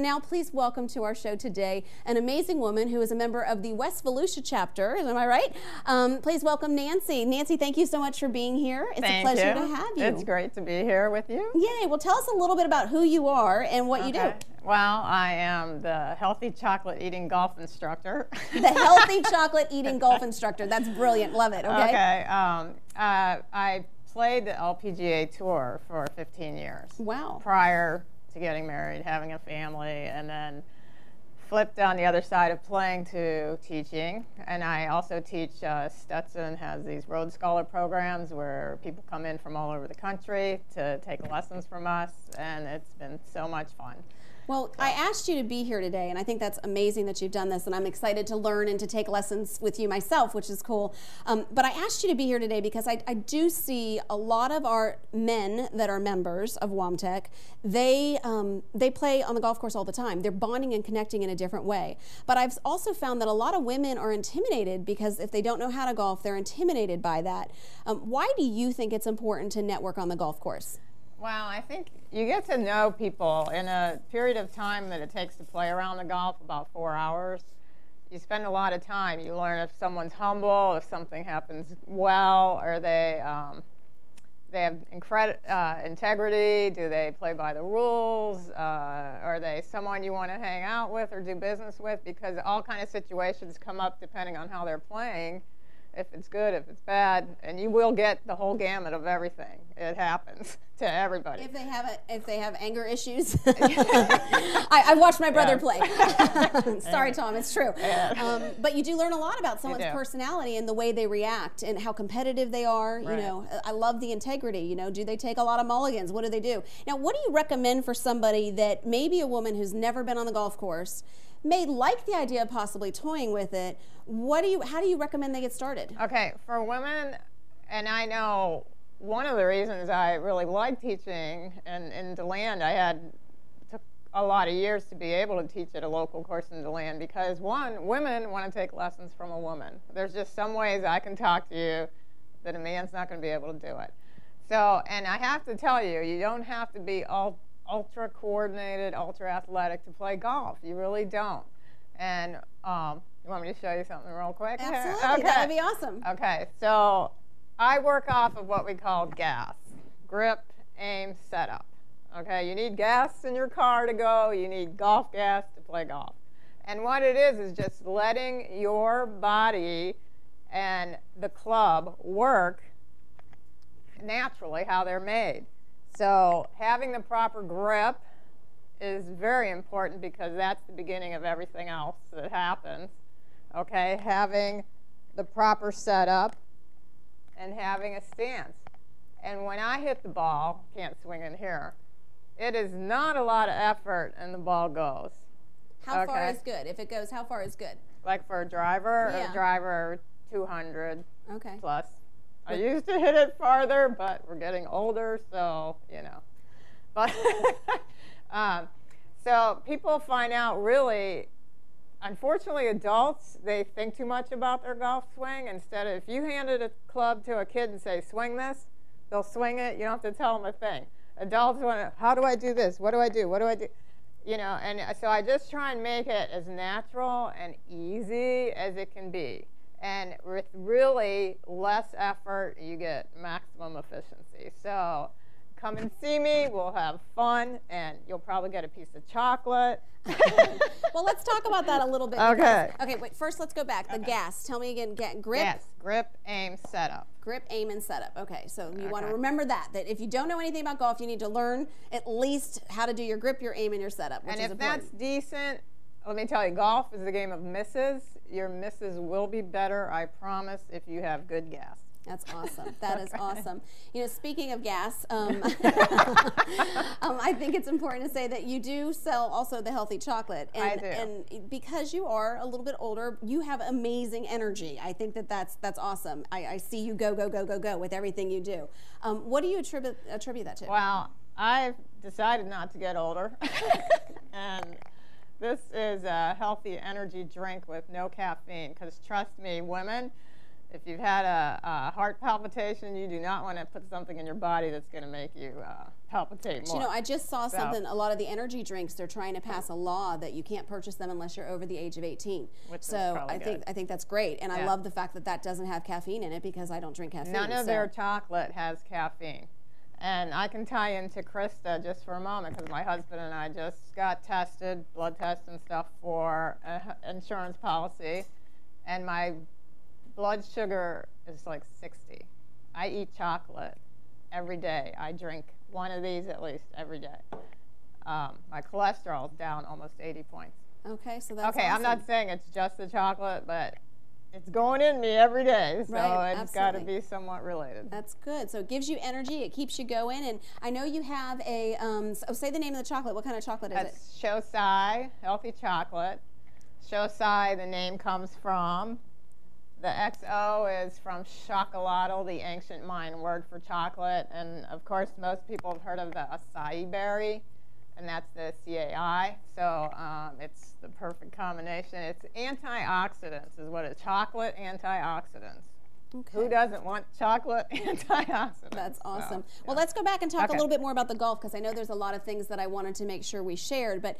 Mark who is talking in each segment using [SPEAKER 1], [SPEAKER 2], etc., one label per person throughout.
[SPEAKER 1] now please welcome to our show today an amazing woman who is a member of the West Volusia chapter. Am I right? Please welcome Nancy. Nancy, thank you so much for being here. It's a pleasure to have you.
[SPEAKER 2] It's great to be here with you.
[SPEAKER 1] Yay. Well, tell us a little bit about who you are and what you do.
[SPEAKER 2] Well, I am the healthy chocolate eating golf instructor.
[SPEAKER 1] The healthy chocolate eating golf instructor. That's brilliant. Love it. Okay.
[SPEAKER 2] Okay. I played the LPGA Tour for 15 years.
[SPEAKER 1] Wow.
[SPEAKER 2] Prior to getting married, having a family, and then flipped on the other side of playing to teaching. And I also teach, Stetson has these Road Scholar programs where people come in from all over the country to take lessons from us, and it's been so much fun.
[SPEAKER 1] Well, I asked you to be here today, and I think that's amazing that you've done this, and I'm excited to learn and to take lessons with you myself, which is cool. But I asked you to be here today because I do see a lot of our men that are members of WOMTech. They play on the golf course all the time. They're bonding and connecting in a different way. But I've also found that a lot of women are intimidated because if they don't know how to golf, they're intimidated by that. Why do you think it's important to network on the golf course?
[SPEAKER 2] Well, I think you get to know people in a period of time that it takes to play around the golf, about 4 hours. You spend a lot of time. You learn if someone's humble, if something happens well, or they have integrity, do they play by the rules, are they someone you want to hang out with or do business with, because all kind of situations come up depending on how they're playing. If it's good, if it's bad, and you will get the whole gamut of everything. It happens to everybody.
[SPEAKER 1] If they have anger issues, I watched my brother play. Sorry, Tom, it's true.
[SPEAKER 2] Yeah.
[SPEAKER 1] But you do learn a lot about someone's personality and the way they react and how competitive they are. Right. You know, I love the integrity. You know, do they take a lot of mulligans? What do they do? Now, what do you recommend for somebody that maybe a woman who's never been on the golf course may like the idea of possibly toying with it? How do you recommend they get started?
[SPEAKER 2] Okay, for women, and I know one of the reasons I really like teaching, and in DeLand took a lot of years to be able to teach at a local course in DeLand, because one, women want to take lessons from a woman. There's just some ways I can talk to you that a man's not going to be able to do it. So, and I have to tell you, you don't have to be ultra coordinated, ultra athletic to play golf. You really don't. And you want me to show you something real quick?
[SPEAKER 1] Absolutely.
[SPEAKER 2] Okay.
[SPEAKER 1] That would be awesome.
[SPEAKER 2] Okay, so I work off of what we call GAS, grip, aim, setup. Okay, you need gas in your car to go. You need golf gas to play golf. And what it is just letting your body and the club work naturally how they're made. So having the proper grip is very important because that's the beginning of everything else that happens. Okay, having the proper setup and having a stance. And when I hit the ball, can't swing in here, it is not a lot of effort and the ball goes.
[SPEAKER 1] How far is good? If it goes, how far is good?
[SPEAKER 2] Like for a driver, a driver 200 plus. I used to hit it farther, but we're getting older, so, you know. But so people find out really, unfortunately, adults, they think too much about their golf swing. Instead of, if you handed a club to a kid and say, swing this, they'll swing it. You don't have to tell them a thing. Adults want to, how do I do this? What do I do? What do I do? You know, and so I just try and make it as natural and easy as it can be. And with really less effort, you get maximum efficiency. So come and see me. We'll have fun, and you'll probably get a piece of chocolate.
[SPEAKER 1] Well, let's talk about that a little bit.
[SPEAKER 2] Okay.
[SPEAKER 1] Okay, wait, first let's go back. The GAS. Tell me again. Grip?
[SPEAKER 2] Yes, grip, aim, setup.
[SPEAKER 1] Grip, aim, and setup. Okay, so you want to remember that if you don't know anything about golf, you need to learn at least how to do your grip, your aim, and your setup, which is important.
[SPEAKER 2] And if that's decent, let me tell you, golf is a game of misses. Your misses will be better, I promise, if you have good gas.
[SPEAKER 1] That's awesome. That is awesome. You know, speaking of gas, I think it's important to say that you do sell also the healthy chocolate. And,
[SPEAKER 2] I do.
[SPEAKER 1] And because you are a little bit older, you have amazing energy. I think that's awesome. I see you go, go, go, go, go with everything you do. What do you attribute that to?
[SPEAKER 2] Well, I've decided not to get older. And this is a healthy energy drink with no caffeine, because trust me, women, if you've had a heart palpitation, you do not want to put something in your body that's going to make you palpitate more.
[SPEAKER 1] You know, I just saw something, a lot of the energy drinks, they're trying to pass a law that you can't purchase them unless you're over the age of 18.
[SPEAKER 2] Which
[SPEAKER 1] so I think that's great. And I love the fact that that doesn't have caffeine in it because I don't drink caffeine.
[SPEAKER 2] None of their chocolate has caffeine. And I can tie into Krista just for a moment because my husband and I just got tested, blood tests and stuff for an insurance policy. And my blood sugar is like 60. I eat chocolate every day. I drink one of these at least every day. My cholesterol is down almost 80 points.
[SPEAKER 1] Okay, so that's
[SPEAKER 2] okay.
[SPEAKER 1] awesome.
[SPEAKER 2] I'm not saying it's just the chocolate, but it's going in me every day, so
[SPEAKER 1] right,
[SPEAKER 2] it's got to be somewhat related.
[SPEAKER 1] That's good. So it gives you energy. It keeps you going. And I know you have a, say the name of the chocolate. What kind of chocolate is it?
[SPEAKER 2] It's Shosai, healthy chocolate. Shosai, the name comes from, the XO is from chocolatl, the ancient Mayan word for chocolate. And of course, most people have heard of the acai berry, and that's the CAI. So it's the perfect combination. It's antioxidants is what it's, chocolate antioxidants. Okay. Who doesn't want chocolate antioxidants?
[SPEAKER 1] That's awesome. So, well, let's go back and talk a little bit more about the golf because I know there's a lot of things that I wanted to make sure we shared. But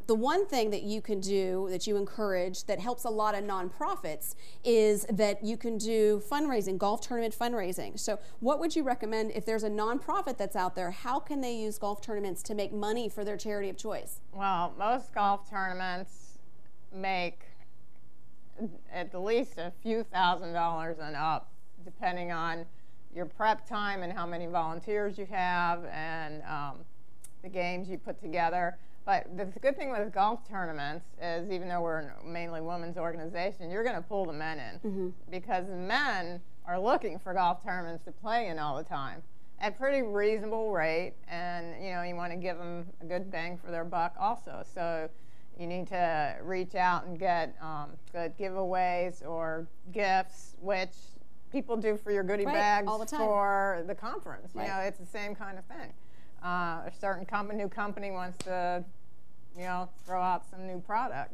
[SPEAKER 1] the one thing that you can do, that you encourage, that helps a lot of nonprofits is that you can do fundraising, golf tournament fundraising. So what would you recommend if there's a nonprofit that's out there? How can they use golf tournaments to make money for their charity of choice?
[SPEAKER 2] Well, most golf tournaments make at least a few $1,000s and up, depending on your prep time and how many volunteers you have and the games you put together. But the good thing with golf tournaments is, even though we're a mainly women's organization, you're going to pull the men in because the men are looking for golf tournaments to play in all the time at pretty reasonable rate, and you want to give them a good bang for their buck also. So you need to reach out and get good giveaways or gifts, which people do for your goodie bags
[SPEAKER 1] all the time.
[SPEAKER 2] For the conference. It's the same kind of thing. A certain new company wants to, throw out some new product.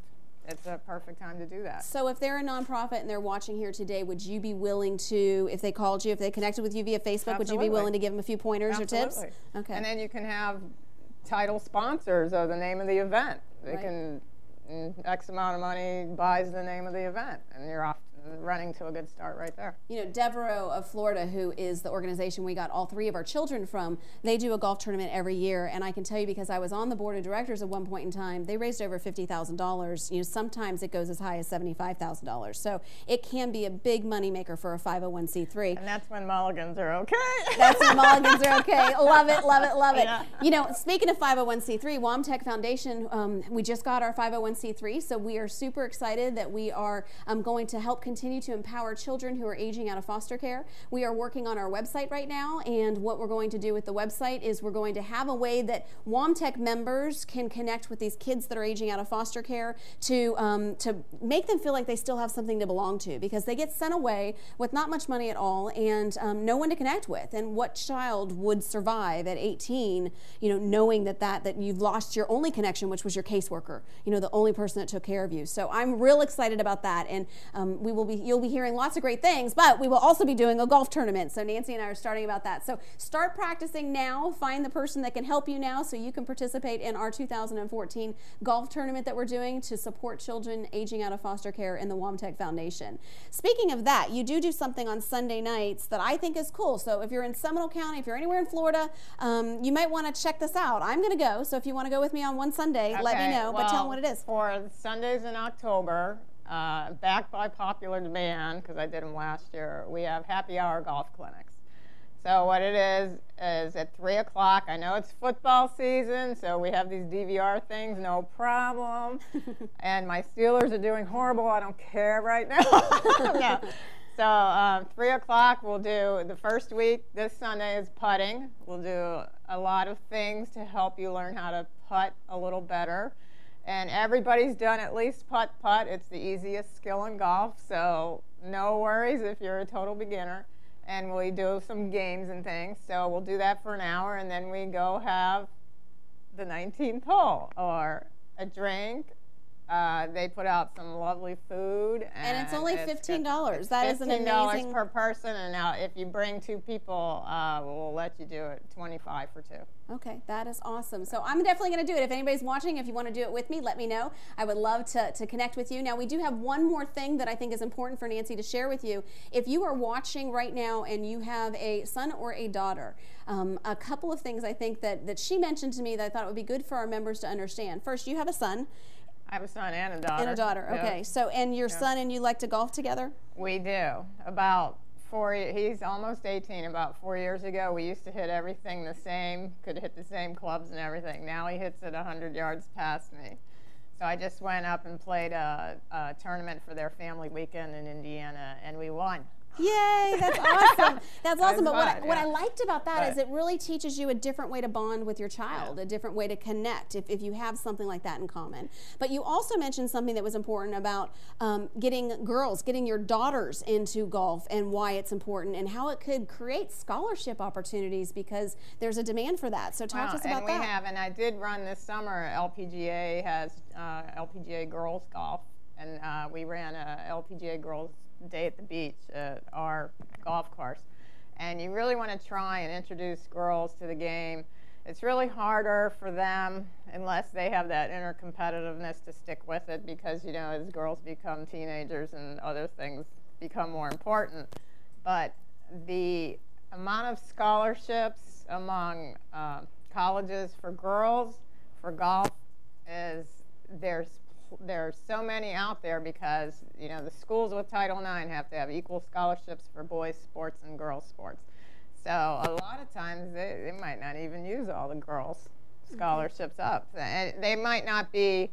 [SPEAKER 2] It's a perfect time to do that.
[SPEAKER 1] So if they're a nonprofit and they're watching here today, would you be willing to, if they called you, if they connected with you via Facebook, would you be willing to give them a few pointers or tips? Okay.
[SPEAKER 2] And then you can have title sponsors of the name of the event. They can, X amount of money buys the name of the event, and you're off running to a good start right there.
[SPEAKER 1] Devereaux of Florida, who is the organization we got all 3 of our children from, they do a golf tournament every year, and I can tell you because I was on the board of directors at one point in time, they raised over $50,000. Sometimes it goes as high as $75,000. So it can be a big money maker for a 501c3.
[SPEAKER 2] And that's when mulligans are okay.
[SPEAKER 1] That's when mulligans are okay. Love it, love it, love it.
[SPEAKER 2] Yeah.
[SPEAKER 1] Speaking of 501c3, WOMTech Foundation, we just got our 501c3, so we are super excited that we are going to help continue to empower children who are aging out of foster care. We are working on our website right now, and what we're going to do with the website is we're going to have a way that WOMTech members can connect with these kids that are aging out of foster care to make them feel like they still have something to belong to, because they get sent away with not much money at all and no one to connect with. And what child would survive at 18, knowing that you've lost your only connection, which was your caseworker, the only person that took care of you. So I'm real excited about that, and you'll be hearing lots of great things, but we will also be doing a golf tournament. So Nancy and I are starting about that. So start practicing now. Find the person that can help you now so you can participate in our 2014 golf tournament that we're doing to support children aging out of foster care in the WOMTech Foundation. Speaking of that, you do something on Sunday nights that I think is cool. So if you're in Seminole County, if you're anywhere in Florida, you might want to check this out. I'm going to go. So if you want to go with me on one Sunday, let me know. But tell them what it is.
[SPEAKER 2] For Sundays in October, backed by popular demand, because I did them last year, we have happy hour golf clinics. So what it is at 3 o'clock, I know it's football season, so we have these DVR things, no problem. And my Steelers are doing horrible, I don't care right now. No. So 3 o'clock, we'll do the first week. This Sunday is putting. We'll do a lot of things to help you learn how to putt a little better. And everybody's done at least putt-putt. It's the easiest skill in golf, so no worries if you're a total beginner. And we do some games and things. So we'll do that for an hour, and then we go have the 19th hole, or a drink, They put out some lovely food.
[SPEAKER 1] And it's only $15.
[SPEAKER 2] That
[SPEAKER 1] is an amazing...
[SPEAKER 2] $15 per person, and now if you bring 2 people, we'll let you do it $25 for 2.
[SPEAKER 1] Okay, that is awesome. So I'm definitely going to do it. If anybody's watching, if you want to do it with me, let me know. I would love to connect with you. Now, we do have one more thing that I think is important for Nancy to share with you. If you are watching right now and you have a son or a daughter, a couple of things I think that she mentioned to me that I thought it would be good for our members to understand. First, you have a son.
[SPEAKER 2] I have a son and a daughter.
[SPEAKER 1] And a daughter, okay.
[SPEAKER 2] Yep.
[SPEAKER 1] So, and your son and you like to golf together?
[SPEAKER 2] We do. About 4, he's almost 18. About 4 years ago, we used to hit everything the same, could hit the same clubs and everything. Now he hits it 100 yards past me. So I just went up and played a tournament for their family weekend in Indiana, and we won.
[SPEAKER 1] Yay, that's awesome. That's awesome. But
[SPEAKER 2] fun,
[SPEAKER 1] what I liked about that is it really teaches you a different way to bond with your child, a different way to connect if you have something like that in common. But you also mentioned something that was important about getting your daughters into golf and why it's important and how it could create scholarship opportunities because there's a demand for that. So talk to us about that.
[SPEAKER 2] And we have, and I did run this summer, LPGA has LPGA Girls Golf, and we ran a LPGA Girls Day at the beach at our golf course. And you really want to try and introduce girls to the game. It's really harder for them unless they have that inner competitiveness to stick with it because, you know, as girls become teenagers and other things become more important. But the amount of scholarships among colleges for girls for golf is there's so many out there because, you know, the schools with Title IX have to have equal scholarships for boys sports and girls sports. So a lot of times they might not even use all the girls scholarships up. And they might not be,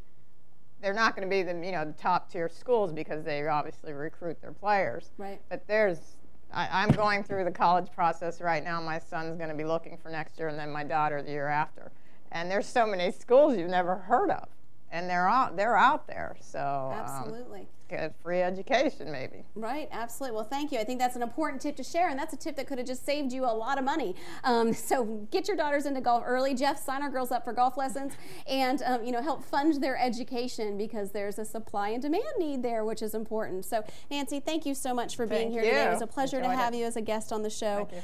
[SPEAKER 2] they're not going to be the, you know, the top tier schools because they obviously recruit their players.
[SPEAKER 1] Right.
[SPEAKER 2] But I'm going through the college process right now. My son's going to be looking for next year and then my daughter the year after. And there's so many schools you've never heard of. And they're out there, so
[SPEAKER 1] absolutely.
[SPEAKER 2] Get free education, maybe.
[SPEAKER 1] Right, absolutely. Well, thank you. I think that's an important tip to share, and that's a tip that could have just saved you a lot of money. So get your daughters into golf early. Jeff, sign our girls up for golf lessons, and you know, help fund their education because there's a supply and demand need there, which is important. So, Nancy, thank you so much for being here today. It was a pleasure to have you as a guest on the show.
[SPEAKER 2] Thank you.